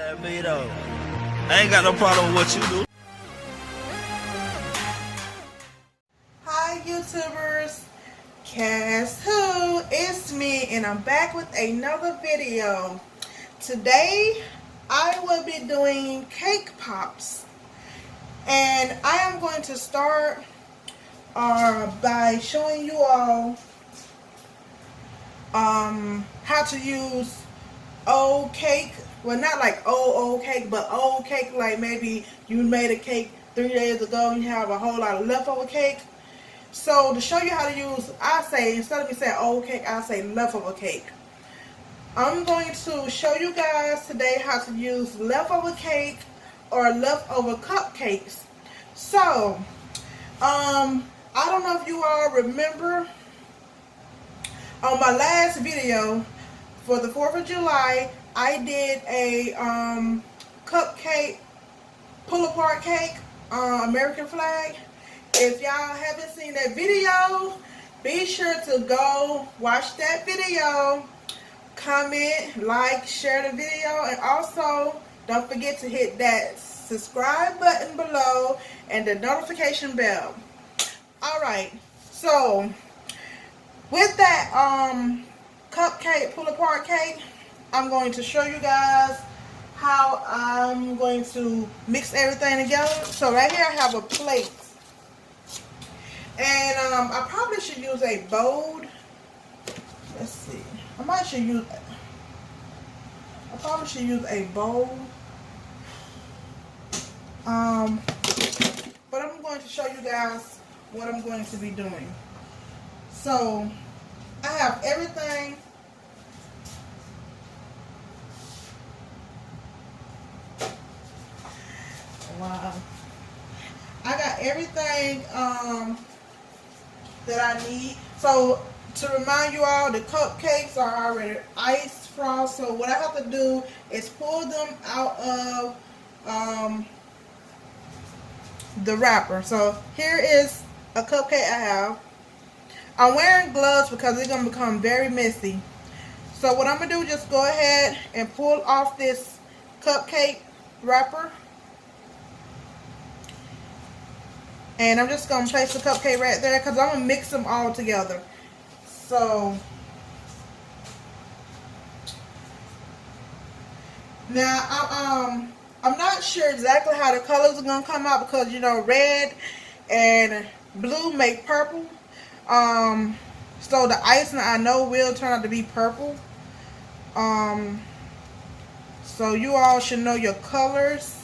At me though. I ain't got no problem with what you do. Hi YouTubers, guess who? It's me and I'm back with another video. Today I will be doing cake pops and I am going to start by showing you all how to use old cake. Well, not like old cake, but old cake like maybe you made a cake 3 days ago and you have a whole lot of leftover cake. So to show you how to use, I say, instead of me saying old cake, I say leftover cake. I'm going to show you guys today how to use leftover cake or leftover cupcakes. So, I don't know if you all remember on my last video for the 4th of July, I did a cupcake pull apart cake, American flag. If y'all haven't seen that video, be sure to go watch that video, comment, like, share the video, and also don't forget to hit that subscribe button below and the notification bell. Alright, so with that cupcake pull apart cake, I'm going to show you guys how I'm going to mix everything together. So right here I have a plate. And I probably should use a bowl. Let's see. I probably should use a bowl. But I'm going to show you guys what I'm going to be doing. So I have everything. Wow. I got everything that I need. So to remind you all, the cupcakes are already iced frost. So what I have to do is pull them out of the wrapper. So here is a cupcake I have. I'm wearing gloves because it's going to become very messy. So what I'm going to do is just go ahead and pull off this cupcake wrapper. And I'm just going to place the cupcake right there because I'm going to mix them all together. So now I'm not sure exactly how the colors are going to come out because, you know, red and blue make purple. So the icing I know will turn out to be purple. So you all should know your colors.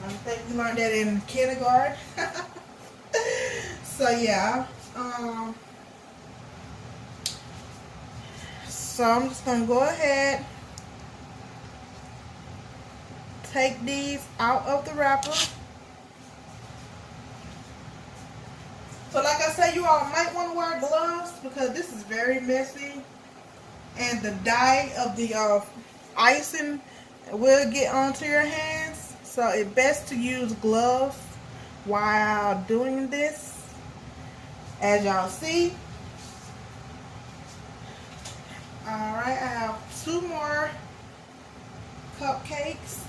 I think we learned that in kindergarten. So yeah. So I'm just going to go ahead, take these out of the wrapper. So like I said, you all might want to wear gloves because this is very messy. And the dye of the icing will get onto your hands. So it's best to use gloves while doing this. As y'all see. Alright, I have 2 more cupcakes.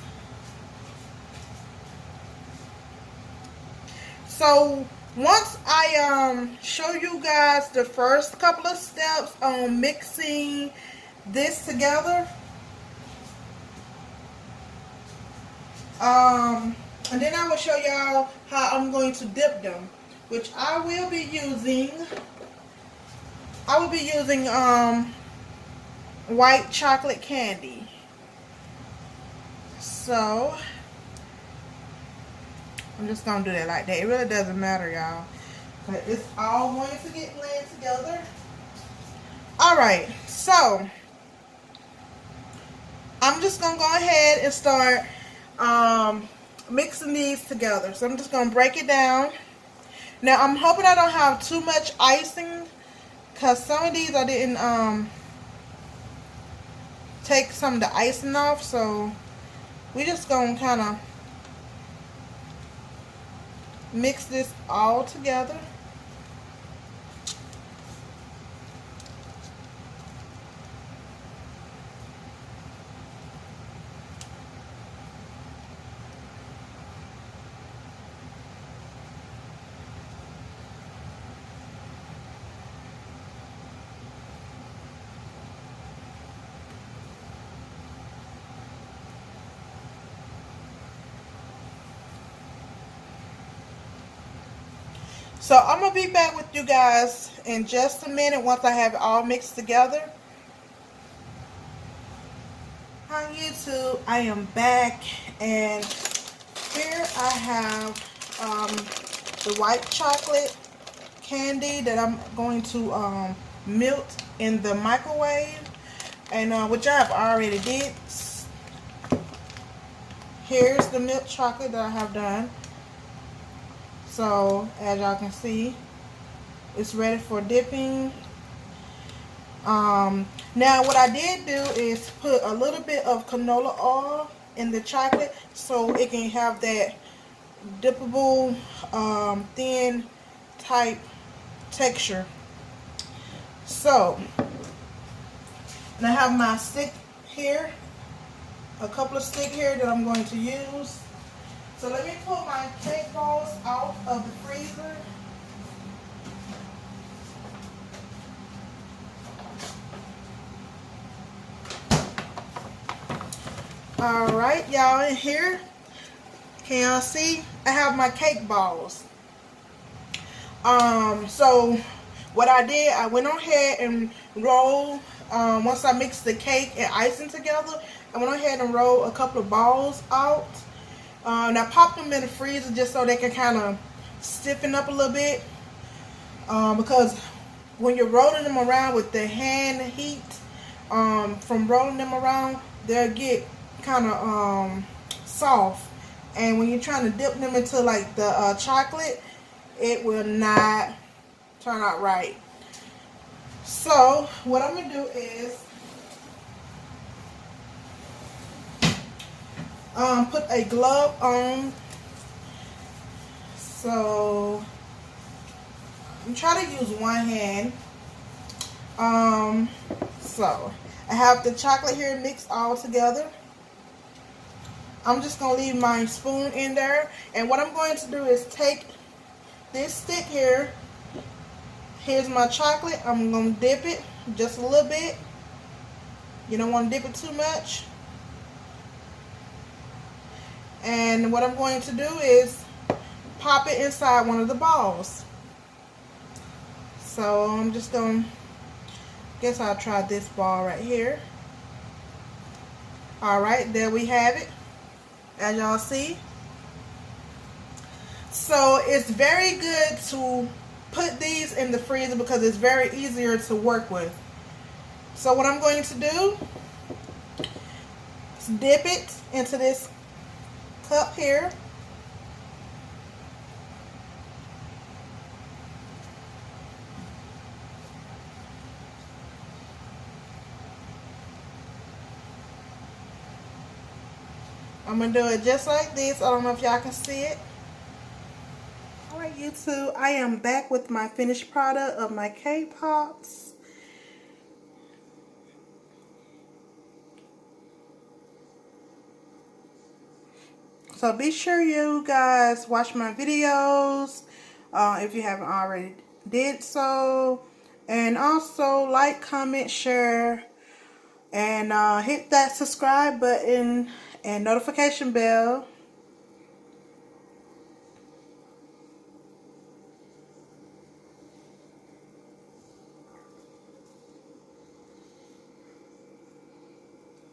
So once I show you guys the first couple of steps on mixing this together, and then I will show y'all how I'm going to dip them, which I will be using white chocolate candy. So I'm just gonna do that like that. It really doesn't matter, y'all, but it's all going to get blended together. Alright, so I'm just gonna go ahead and start mixing these together. So I'm just gonna break it down. Now I'm hoping I don't have too much icing because some of these I didn't take some of the icing off, so we just gonna kind of mix this all together. So I'm going to be back with you guys in just a minute once I have it all mixed together. Hi YouTube, I am back, and here I have the white chocolate candy that I'm going to melt in the microwave, and which I have already did. Here's the milk chocolate that I have done. So as y'all can see, it's ready for dipping. Now what I did do is put a little bit of canola oil in the chocolate so it can have that dippable thin type texture. So, and I have my stick here, a couple of sticks here that I'm going to use. So let me pull my cake balls out of the freezer. Alright, y'all, in here, can y'all see? I have my cake balls. So what I did, I went on ahead and rolled, once I mixed the cake and icing together, I went on ahead and rolled a couple of balls out. And I popped them in the freezer just so they can kind of stiffen up a little bit. Because when you're rolling them around with the hand heat, from rolling them around, they'll get kind of soft. And when you're trying to dip them into like the chocolate, it will not turn out right. So what I'm going to do is put a glove on. So I'm trying to use one hand. So I have the chocolate here mixed all together. I'm just going to leave my spoon in there. And what I'm going to do is take this stick here. Here's my chocolate. I'm going to dip it just a little bit. You don't want to dip it too much. And what I'm going to do is pop it inside one of the balls. So I'm just going to, guess I'll try this ball right here. Alright, there we have it. As y'all see. So it's very good to put these in the freezer because it's very easier to work with. So what I'm going to do is dip it into this cup here. I'm going to do it just like this. I don't know if y'all can see it. Alright YouTube, I am back with my finished product of my cakepops. So be sure you guys watch my videos if you haven't already did so. And also like, comment, share, and hit that subscribe button and notification bell.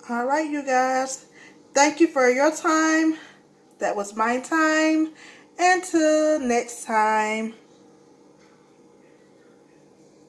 Alright you guys, thank you for your time. That was my time. Until next time.